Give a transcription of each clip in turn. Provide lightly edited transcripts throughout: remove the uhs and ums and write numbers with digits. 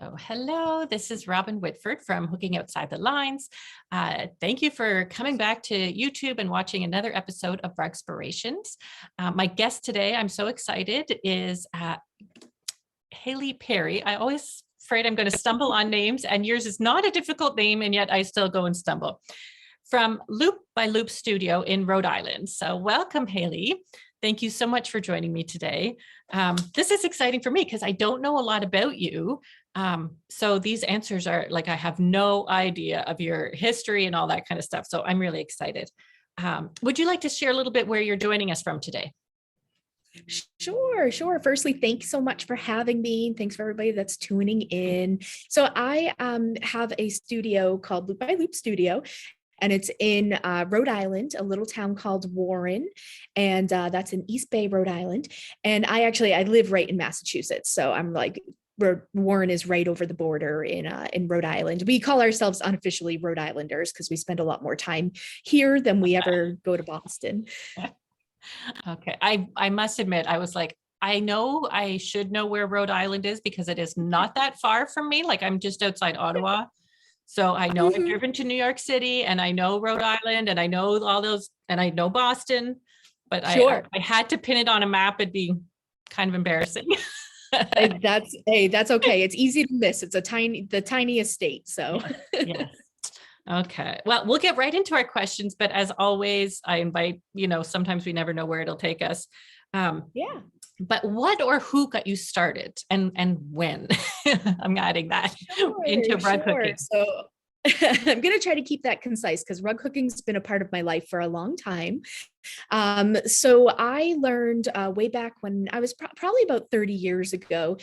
So hello, this is Robin Whitford from Hooking Outside the Lines. Thank you for coming back to YouTube and watching another episode of Rugspirations. My guest today, I'm so excited, is Hayley Perry. I always afraid I'm going to stumble on names, and yours is not a difficult name, and yet I still go and stumble. From Loop by Loop Studio in Rhode Island. So welcome, Hayley. Thank you so much for joining me today. This is exciting for me because I don't know a lot about you. So these answers are like, I have no idea of your history and all that kind of stuff. So I'm really excited. Would you like to share a little bit where you're joining us from today? Sure. Firstly, thanks so much for having me. Thanks for everybody that's tuning in. So I have a studio called Loop by Loop Studio, and it's in Rhode Island, a little town called Warren, and that's in East Bay, Rhode Island. And I live right in Massachusetts, so I'm like, Warren is right over the border in Rhode Island. We call ourselves unofficially Rhode Islanders because we spend a lot more time here than we ever go to Boston. Okay, I must admit, I was like, I know I should know where Rhode Island is because it is not that far from me. Like I'm just outside Ottawa. So I know I've driven to New York City and I know Rhode Island and I know all those and I know Boston, but I had to pin it on a map. It'd be kind of embarrassing. That's okay. It's easy to miss. It's the tiniest state. So yes. Okay. Well, we'll get right into our questions, but as always, I invite, sometimes we never know where it'll take us. Yeah. But what or who got you started and when? I'm adding that into rug hooking. So I'm going to try to keep that concise because rug hooking's been a part of my life for a long time. So I learned way back when I was probably about 30 years ago,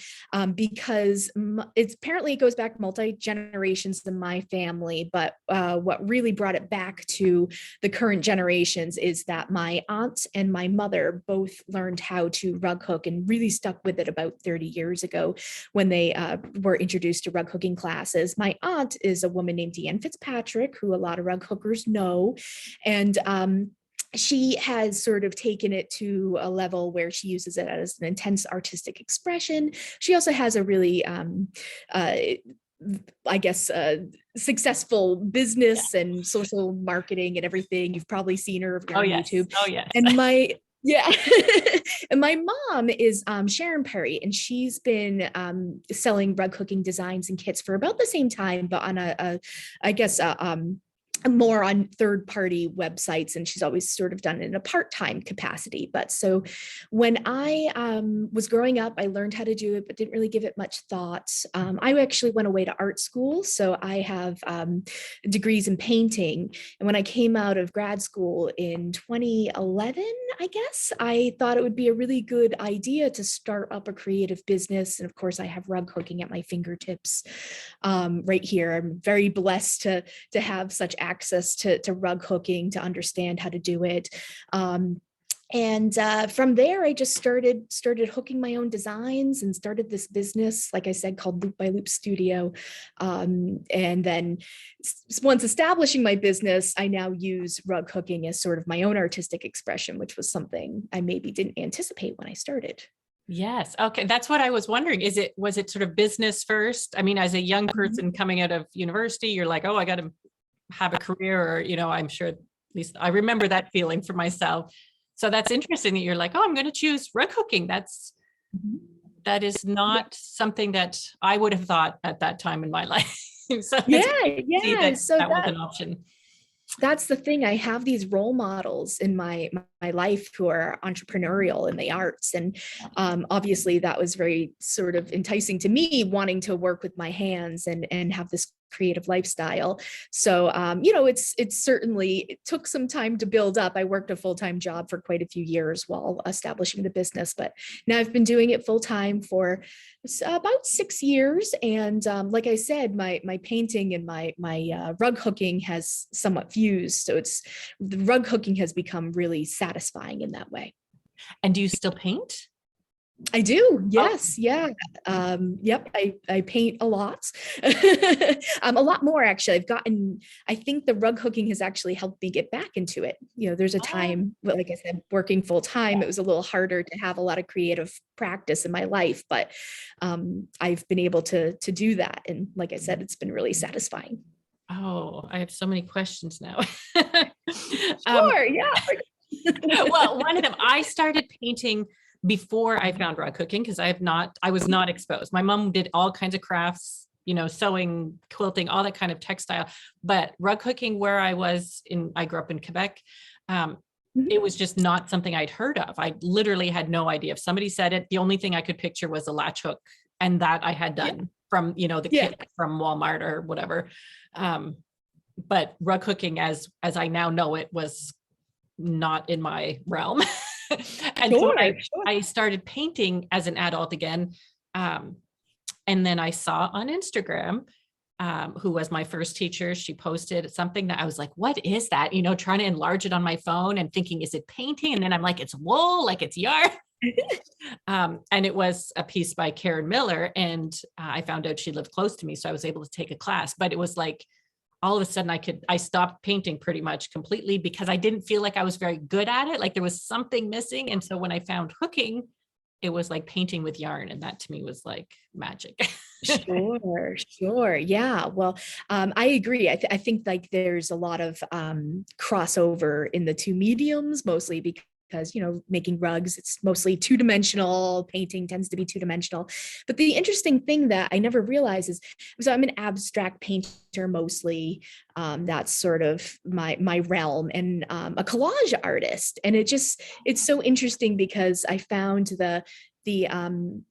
because it goes back multi-generations in my family. But what really brought it back to the current generations is that my aunt and my mother both learned how to rug hook and really stuck with it about 30 years ago when they were introduced to rug hooking classes. My aunt is a woman named Deanne Fitzpatrick, who a lot of rug hookers know. And she has sort of taken it to a level where she uses it as an intense artistic expression. She also has a really, successful business and social marketing and everything. You've probably seen her on YouTube. Oh, yes. And and my mom is Sharon Perry, and she's been selling rug hooking designs and kits for about the same time, but on more on third-party websites, and she's always sort of done it in a part-time capacity. But so when I was growing up, I learned how to do it, but didn't really give it much thought. I actually went away to art school, so I have degrees in painting. And when I came out of grad school in 2011, I guess, I thought it would be a really good idea to start up a creative business. And of course, I have rug hooking at my fingertips right here. I'm very blessed to have such access to rug hooking, to understand how to do it. And from there, I just started hooking my own designs and started this business, like I said, called Loop by Loop Studio. And then once establishing my business, I now use rug hooking as sort of my own artistic expression, which was something I maybe didn't anticipate when I started. Yes. Okay. That's what I was wondering. Was it sort of business first? I mean, as a young person coming out of university, you're like, oh, I got to have a career, or, I'm sure, at least I remember that feeling for myself. So that's interesting that you're like, oh, I'm going to choose rug hooking. That is not something that I would have thought at that time in my life. So that was an option. That's the thing. I have these role models in my life who are entrepreneurial in the arts. And obviously that was very sort of enticing to me, wanting to work with my hands and have this creative lifestyle. So, it took some time to build up. I worked a full-time job for quite a few years while establishing the business, but now I've been doing it full-time for about 6 years. And like I said, my painting and my rug hooking has somewhat fused. So the rug hooking has become really satisfying in that way. And do you still paint? I do. Oh, Yes. Yeah. Yep. I paint a lot. A lot more actually. I think the rug hooking has actually helped me get back into it. There's a oh, time, well, like I said, working full time, it was a little harder to have a lot of creative practice in my life, but I've been able to do that. And like I said, it's been really satisfying. oh, I have so many questions now. Um, Sure. Yeah. well, one of them, I started painting before I found rug cooking because I was not exposed. My mom did all kinds of crafts, sewing, quilting, all that kind of textile. But rug cooking, where I grew up in Quebec. Um, Mhm. it was just not something I'd heard of. I literally had no idea. If somebody said it, the only thing I could picture was a latch hook, and that I had Yeah. done from, the Yeah. kit from Walmart or whatever. Um, but rug hooking, as I now know it, was not in my realm. And so Sure. Sure. I started painting as an adult again. Um, and then I saw on Instagram, who was my first teacher, she posted something that I was like, what is that? Trying to enlarge it on my phone and thinking, is it painting? And then I'm like, it's wool, like it's yarn. And it was a piece by Karen Miller. And I found out she lived close to me. So I was able to take a class, but it was like, all of a sudden I stopped painting pretty much completely because I didn't feel like I was very good at it. Like there was something missing. And so when I found hooking, it was like painting with yarn. And that to me was like magic. Sure, sure. Yeah. Well, I agree. I think like there's a lot of crossover in the two mediums, mostly because, making rugs, it's mostly two-dimensional. Painting tends to be two-dimensional. But the interesting thing that I never realized is, so I'm an abstract painter mostly. That's sort of my realm, and a collage artist. And it's so interesting because I found the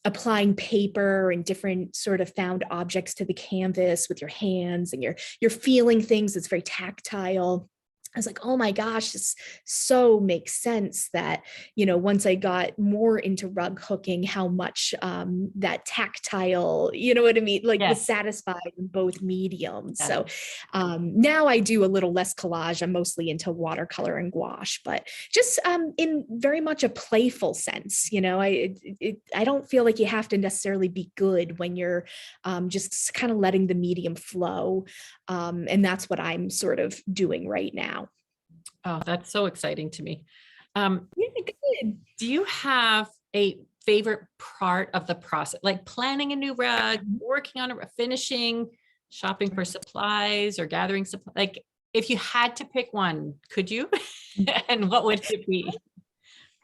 applying paper and different sort of found objects to the canvas with your hands, and you're feeling things. It's very tactile. I was like, oh my gosh, this so makes sense that, once I got more into rug hooking, how much that tactile, you know what I mean, like was Yes. satisfied in both mediums. Yes. So now I do a little less collage. I'm mostly into watercolor and gouache, but just in very much a playful sense. I don't feel like you have to necessarily be good when you're just kind of letting the medium flow. And that's what I'm sort of doing right now. Oh, that's so exciting to me. Yeah, good. Do you have a favorite part of the process, like planning a new rug, working on it, finishing, shopping for supplies, or gathering supplies? Like, if you had to pick one, could you? And what would it be?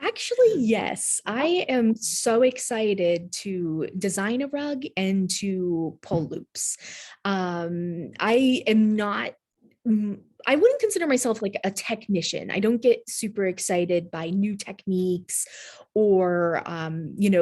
Actually, yes. I am so excited to design a rug and to pull loops. I am not I wouldn't consider myself like a technician. I don't get super excited by new techniques or,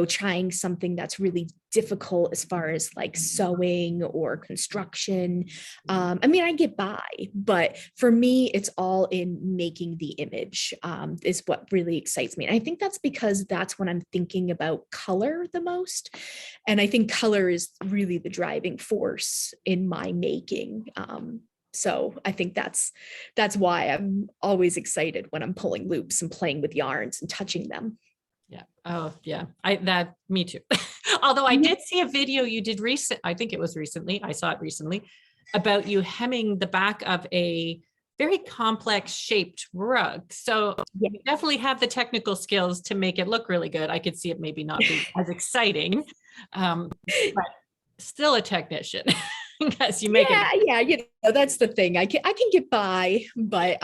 trying something that's really difficult as far as like sewing or construction. I mean, I get by, but for me, it's all in making the image, is what really excites me. And I think that's because that's when I'm thinking about color the most. And I think color is really the driving force in my making. So I think that's why I'm always excited when I'm pulling loops and playing with yarns and touching them. Yeah. Oh, yeah. Me too. Although I did see a video you did I think it was recently, I saw it recently, about you hemming the back of a very complex shaped rug. So Yeah. you definitely have the technical skills to make it look really good. I could see it maybe not be as exciting, but still a technician because you make it. Yeah, that's the thing. I can get by, but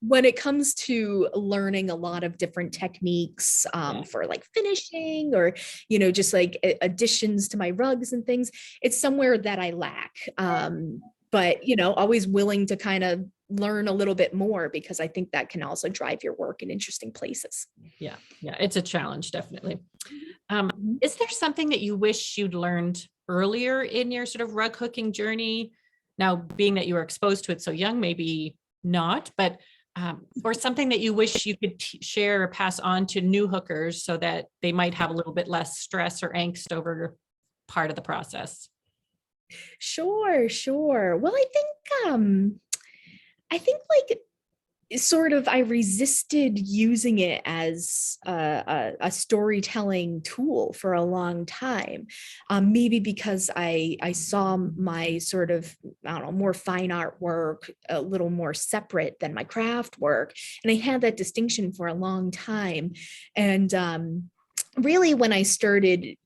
when it comes to learning a lot of different techniques Yeah. for like finishing or just like additions to my rugs and things, it's somewhere that I lack. But always willing to kind of learn a little bit more because I think that can also drive your work in interesting places. Yeah. Yeah. It's a challenge, definitely. Um, Mhm. is there something that you wish you'd learned earlier in your sort of rug hooking journey? Now, being that you were exposed to it so young, maybe not, but or something that you wish you could share or pass on to new hookers so that they might have a little bit less stress or angst over part of the process. Sure, sure. Well, I think like sort of I resisted using it as a storytelling tool for a long time. Maybe because I saw my sort of, I don't know, more fine art work a little more separate than my craft work. And I had that distinction for a long time. And really when I started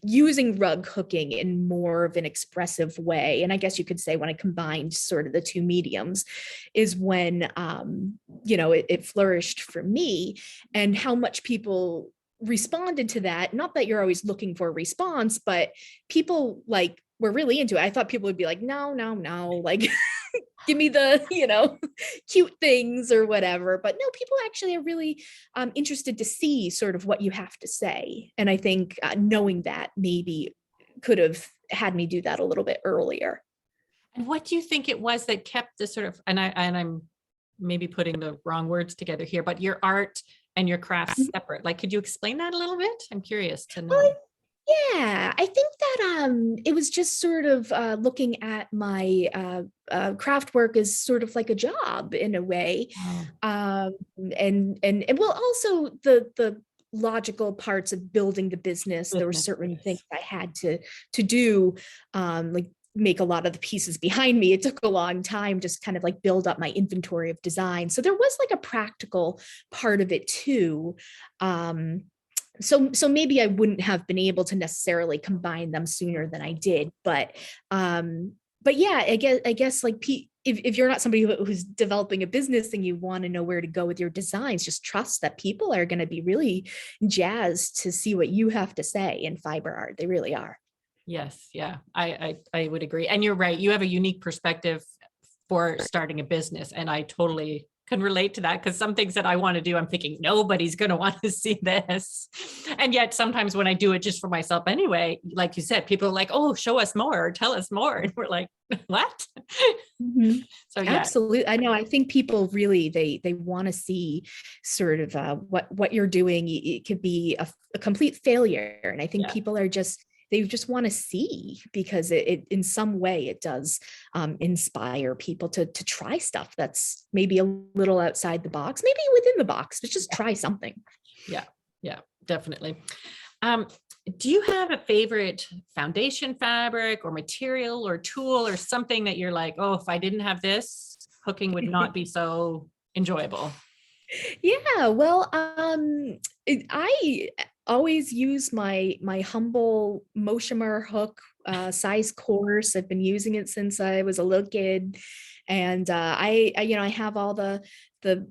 using rug hooking in more of an expressive way, and I guess you could say when I combined sort of the two mediums, is when it flourished for me, and how much people responded to that. Not that you're always looking for a response, but people like were really into it. I thought people would be like, no, like give me the, cute things or whatever. But no, people actually are really interested to see sort of what you have to say. And I think knowing that maybe could have had me do that a little bit earlier. And what do you think it was that kept the sort of, and I'm maybe putting the wrong words together here, but your art and your craft separate? Like, could you explain that a little bit? I'm curious to know. Yeah, I think that it was just sort of looking at my craft work as sort of like a job in a way, Oh, and well, also the logical parts of building the business. There were goodness. certain things I had to do, like make a lot of the pieces behind me. It took a long time just kind of like build up my inventory of design. So there was like a practical part of it too. So maybe I wouldn't have been able to necessarily combine them sooner than I did, but yeah, I guess like if you're not somebody who's developing a business and you want to know where to go with your designs, just trust that people are going to be really jazzed to see what you have to say in fiber art. They really are. Yes. Yeah, I would agree. And you're right. You have a unique perspective for starting a business. And I totally can relate to that, because some things that I want to do, I'm thinking nobody's going to want to see this. And yet sometimes when I do it just for myself anyway, like you said, people are like, oh, show us more, or tell us more. And we're like, what? Mhm. So yeah. Absolutely. I know. I think people really, they want to see sort of what you're doing. It could be a complete failure. And I think Yeah. people are they just want to see, because it in some way it does inspire people to try stuff that's maybe a little outside the box, maybe within the box, but just try something. Yeah. Yeah, definitely. Um, do you have a favorite foundation fabric or material or tool or something that you're like, oh, if I didn't have this, hooking would not be so enjoyable? Yeah, well, I always use my humble Moshimer hook, size course. I've been using it since I was a little kid, and I have all the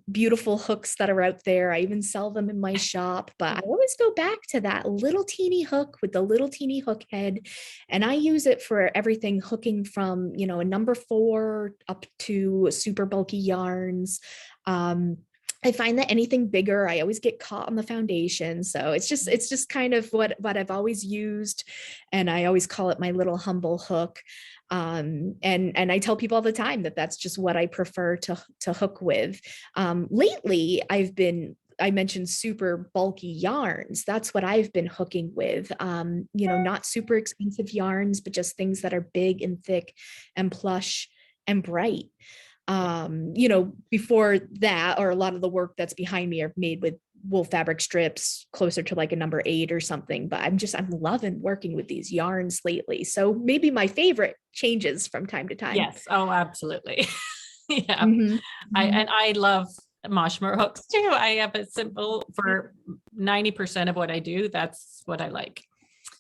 beautiful hooks that are out there. I even sell them in my shop, but I always go back to that little teeny hook with the little teeny hook head, and I use it for everything, hooking from a number 4 up to super bulky yarns. I find that anything bigger, I always get caught on the foundation. So it's just kind of what I've always used. And I always call it my little humble hook. And I tell people all the time that that's just what I prefer to hook with. Lately, I mentioned super bulky yarns. That's what I've been hooking with. Not super expensive yarns, but just things that are big and thick and plush and bright. Before that, or a lot of the work that's behind me are made with wool fabric strips closer to like a number 8 or something, but I'm loving working with these yarns lately. So maybe my favorite changes from time to time. Yes. Oh, absolutely. Yeah. Mhm. Mhm. I love Moshmer hooks too. I have a simple for 90% of what I do. That's what I like.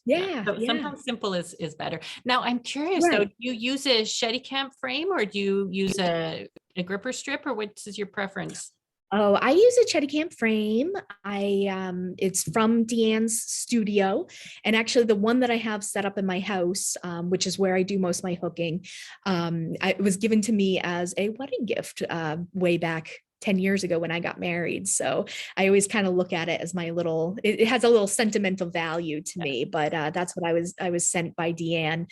Yeah. Yeah, So yeah. sometimes simple is better. Now I'm curious though, Right. do you use a Shetty Camp frame, or do you use a gripper strip, or what is your preference? Oh, I use a Chettycamp frame. It's from Deanne's studio, and actually the one that I have set up in my house, which is where I do most of my hooking, it was given to me as a wedding gift way back 10 years ago when I got married. So I always kind of look at it as my little, it has a little sentimental value to me, but that's what I was sent by Deanne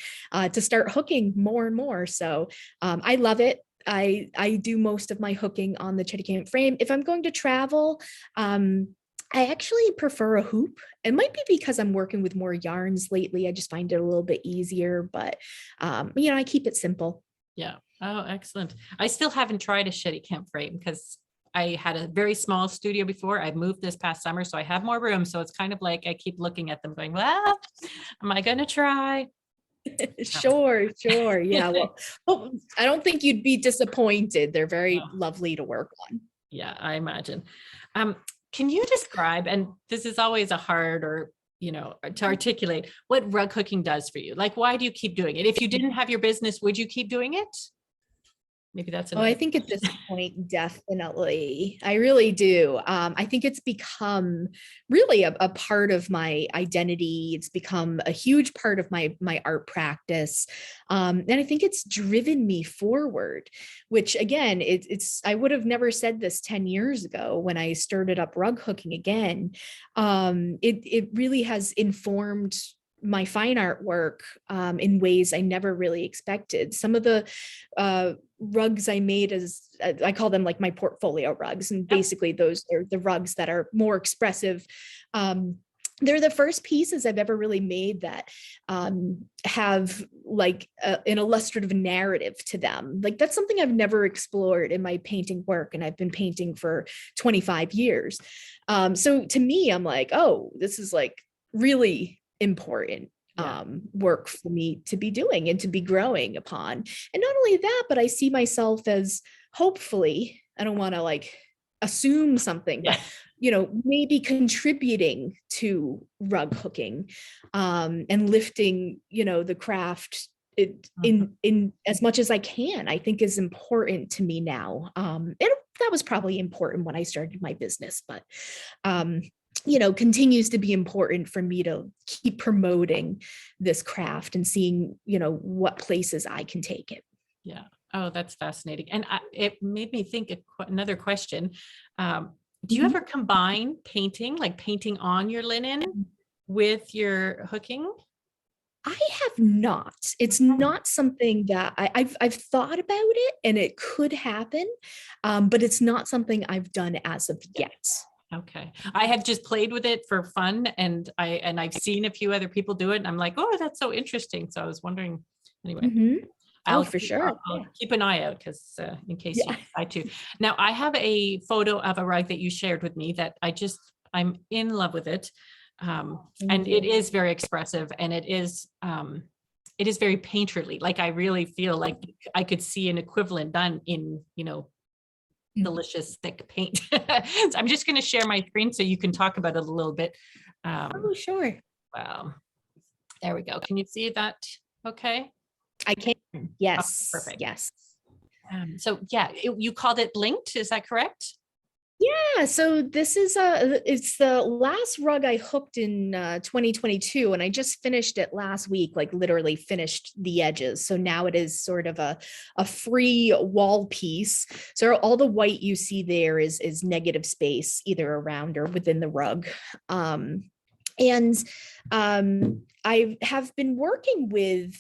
to start hooking more and more. So I love it. I do most of my hooking on the Chettycamp frame. If I'm going to travel, I actually prefer a hoop. It might be because I'm working with more yarns lately. I just find it a little bit easier, but I keep it simple. Yeah. Oh, excellent. I still haven't tried a shitty camp frame because I had a very small studio before. I moved this past summer, so I have more room. So it's kind of like I keep looking at them going, well, am I going to try? Sure, sure. Yeah. Well, I don't think you'd be disappointed. They're very No. lovely to work on. Yeah, I imagine. Um, can you describe, and this is always a hard or, to articulate what rug hooking does for you? Like, why do you keep doing it? If you didn't have your business, would you keep doing it? Maybe that's Oh, I another think at this question. point, definitely. I really do. I think it's become really a part of my identity. It's become a huge part of my art practice. And I think it's driven me forward, which again, it's I would have never said this 10 years ago when I started up rug hooking again. It really has informed my fine art work in ways I never really expected. Some of the rugs I made as I call them like my portfolio rugs. And Yep. basically those are the rugs that are more expressive. They're the first pieces I've ever really made that have like an illustrative narrative to them. Like that's something I've never explored in my painting work. And I've been painting for 25 years. So to me, I'm like, oh, this is like really important Yeah. work for me to be doing and to be growing upon. And not only that, but I see myself as hopefully, I don't want to like assume something, Yeah. but maybe contributing to rug hooking and lifting, the craft Mhm. in as much as I can, I think is important to me now. That was probably important when I started my business, but continues to be important for me to keep promoting this craft and seeing, what places I can take it. Yeah. Oh, that's fascinating. And it made me think of another question. Do you Mhm. ever combine painting, like painting on your linen with your hooking? I have not. It's not something that I've thought about it, and it could happen, but it's not something I've done as of Yeah. yet. Okay. I have just played with it for fun and I've seen a few other people do it and I'm like, oh, that's so interesting. So I was wondering anyway. Mhm. Oh, for sure. I'll keep an eye out because in case you Yeah. decide to. Now, I have a photo of a rug that you shared with me that I'm in love with it. And Thank it you. is very expressive and it is very painterly. Like I really feel like I could see an equivalent done in, delicious thick paint. So I'm just going to share my screen so you can talk about it a little bit. Oh, sure. Wow. There we go. Can you see that? Okay. I can. Okay, Yes. perfect. Yes. So yeah, you called it linked. Is that correct? Yeah, so this is it's the last rug I hooked in 2022, and I just finished it last week, like literally finished the edges. So now it is sort of a free wall piece. So all the white you see there is negative space either around or within the rug. And I have been working with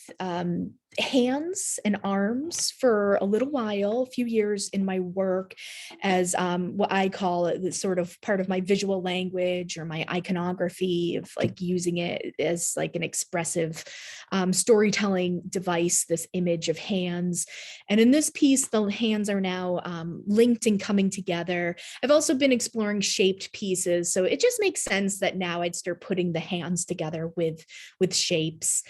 hands and arms for a little while, a few years in my work as what I call it, the sort of part of my visual language or my iconography of like using it as like an expressive storytelling device, this image of hands. And in this piece, the hands are now linked and coming together. I've also been exploring shaped pieces. So it just makes sense that now I'd start putting the hands together with shapes.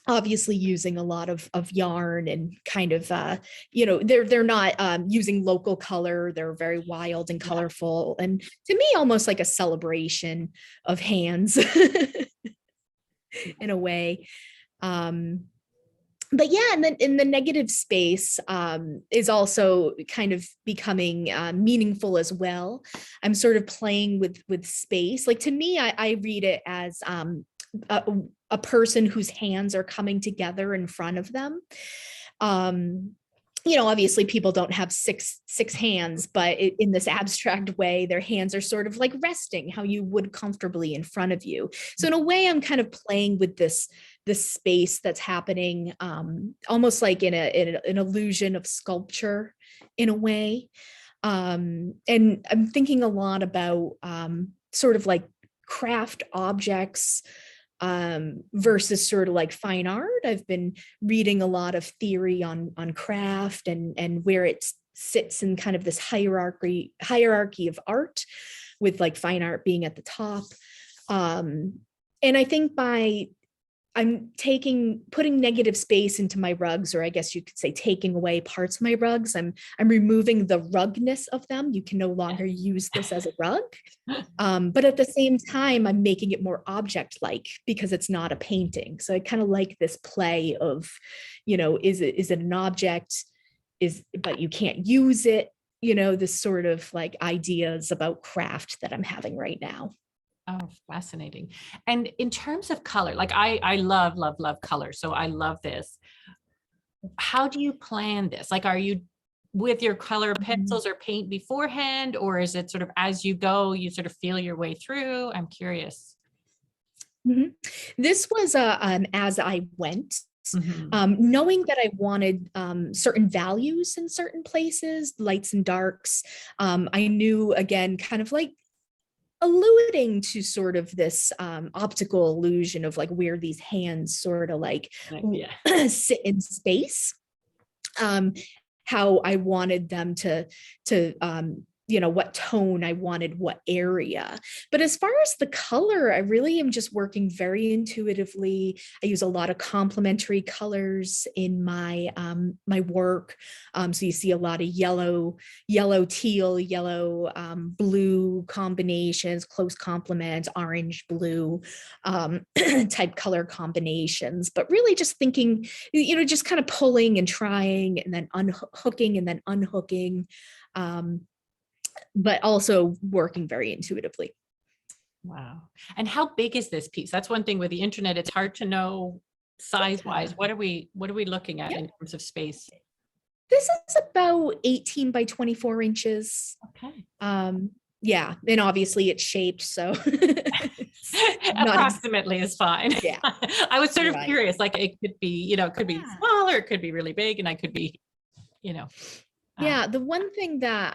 Obviously using a lot of yarn and kind of they're not using local color. They're very wild and Yeah. colorful, and to me almost like a celebration of hands in a way. But yeah, and then in the negative space is also kind of becoming meaningful as well. I'm sort of playing with space. Like to me, I read it as a, a person whose hands are coming together in front of them. Obviously people don't have six hands, but in this abstract way, their hands are sort of like resting how you would comfortably in front of you. So in a way, I'm kind of playing with this space that's happening, almost like in an illusion of sculpture in a way. And I'm thinking a lot about sort of like craft objects versus sort of like fine art. I've been reading a lot of theory on craft and where it sits in kind of this hierarchy of art, with like fine art being at the top. And I think I'm putting negative space into my rugs, or I guess you could say taking away parts of my rugs. I'm removing the rugness of them. You can no longer use this as a rug. But at the same time, I'm making it more object-like because it's not a painting. So I kind of like this play of, is it an object, but you can't use it, this sort of like ideas about craft that I'm having right now. Oh, fascinating. And in terms of color, like I love, love, love color. So I love this. How do you plan this? Like, are you with your color pencils or paint beforehand, or is it sort of as you go, you sort of feel your way through? I'm curious. Mm-hmm. This was as I went. Knowing that I wanted certain values in certain places, lights and darks. I knew, again, kind of like alluding to sort of this optical illusion of like where these hands sort of like sit in space, how I wanted them to what tone I wanted, what area. But as far as the color, I really am just working very intuitively. I use a lot of complementary colors in my my work. So you see a lot of yellow, teal, yellow, blue combinations, close complements, orange, blue type color combinations. But really just thinking, just kind of pulling and trying and then unhooking and then unhooking. But also working very intuitively. Wow. And how big is this piece? That's one thing with the internet. It's hard to know size wise. What are we looking at in terms of space? This is about 18 by 24 inches. Okay. Yeah. And obviously it's shaped. So approximately is fine. Yeah. I was sort of curious, like it could be, it could be small or it could be really big, and I could be, yeah. The one thing that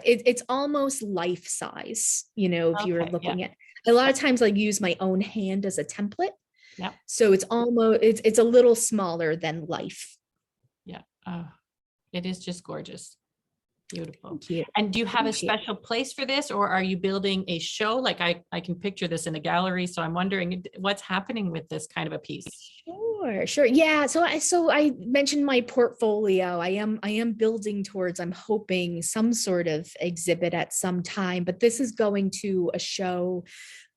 it's almost life size, if you were looking at, a lot of times I use my own hand as a template. Yeah. So it's almost, it's a little smaller than life. Yeah. Oh, it is just gorgeous. Beautiful. Thank you. And do you have a special place for this, or are you building a show? Like I can picture this in a gallery. So I'm wondering what's happening with this kind of a piece. Sure. Yeah. So I mentioned my portfolio. I am building towards, I'm hoping, some sort of exhibit at some time, but this is going to a show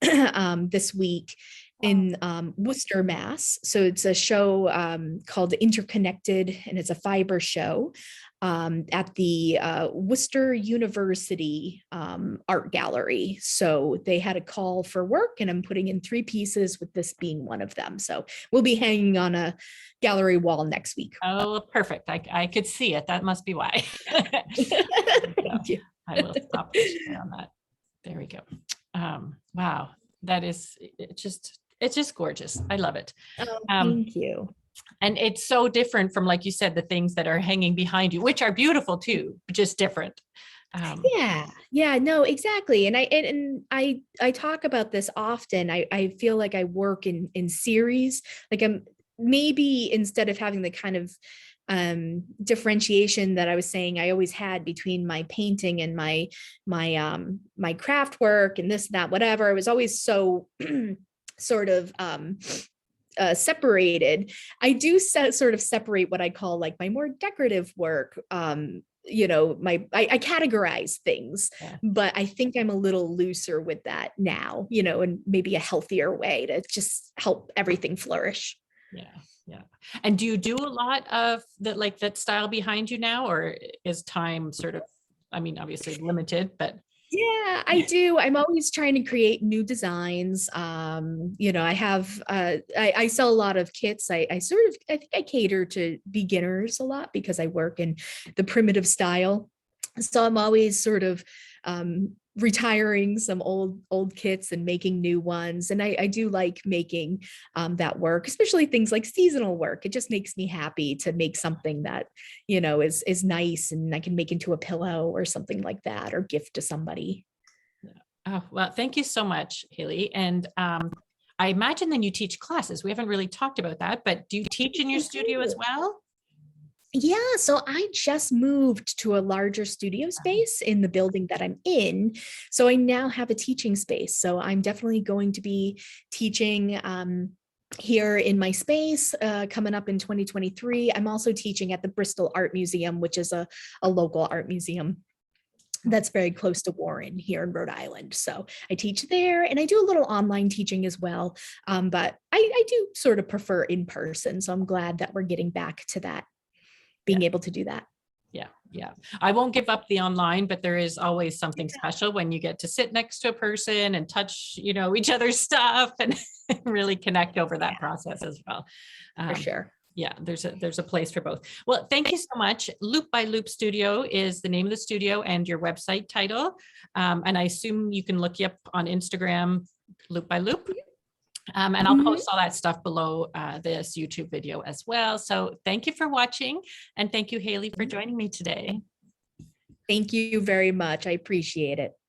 this week in Worcester, Mass. So it's a show called Interconnected, and it's a fiber show at the Worcester University Art Gallery. So they had a call for work, and I'm putting in 3 pieces, with this being one of them. So we'll be hanging on a gallery wall next week. Oh, perfect. I could see it. That must be why. Thank you. I will stop on that. There we go. Wow. That is, it's just gorgeous. I love it. Thank you. And it's so different from, like you said, the things that are hanging behind you, which are beautiful too, just different. Yeah, no, exactly. And I talk about this often. I feel like I work in series. Like I'm maybe, instead of having the kind of differentiation that I was saying I always had between my painting and my craft work and this, that, whatever, I was always so sort of separated. I do sort of separate what I call like my more decorative work. I categorize things, but I think I'm a little looser with that now, and maybe a healthier way to just help everything flourish. Yeah. And do you do a lot of that, like that style behind you now, or is time sort of, obviously limited, but? Yeah, I do. I'm always trying to create new designs. I have, I sell a lot of kits. I think I cater to beginners a lot because I work in the primitive style. So I'm always sort of retiring some old kits and making new ones. And I do like making that work, especially things like seasonal work. It just makes me happy to make something that, is nice and I can make into a pillow or something like that, or gift to somebody. Oh, well, thank you so much, Hayley. And I imagine then you teach classes. We haven't really talked about that, but do you teach in your I studio as do. well? Yeah, so I just moved to a larger studio space in the building that I'm in. So I now have a teaching space. So I'm definitely going to be teaching here in my space coming up in 2023. I'm also teaching at the Bristol Art Museum, which is a local art museum that's very close to Warren here in Rhode Island. So I teach there and I do a little online teaching as well. But I do sort of prefer in person. So I'm glad that we're getting back to that, Yeah. being able to do that. Yeah, yeah. I won't give up the online, but there is always something special when you get to sit next to a person and touch, each other's stuff and really connect over that process as well. For sure. Yeah, there's a place for both. Well, thank you so much. Loop by Loop Studio is the name of the studio and your website title. And I assume you can look you up on Instagram, Loop by Loop. And I'll post all that stuff below this YouTube video as well. So thank you for watching. And thank you, Hayley, for joining me today. Thank you very much. I appreciate it.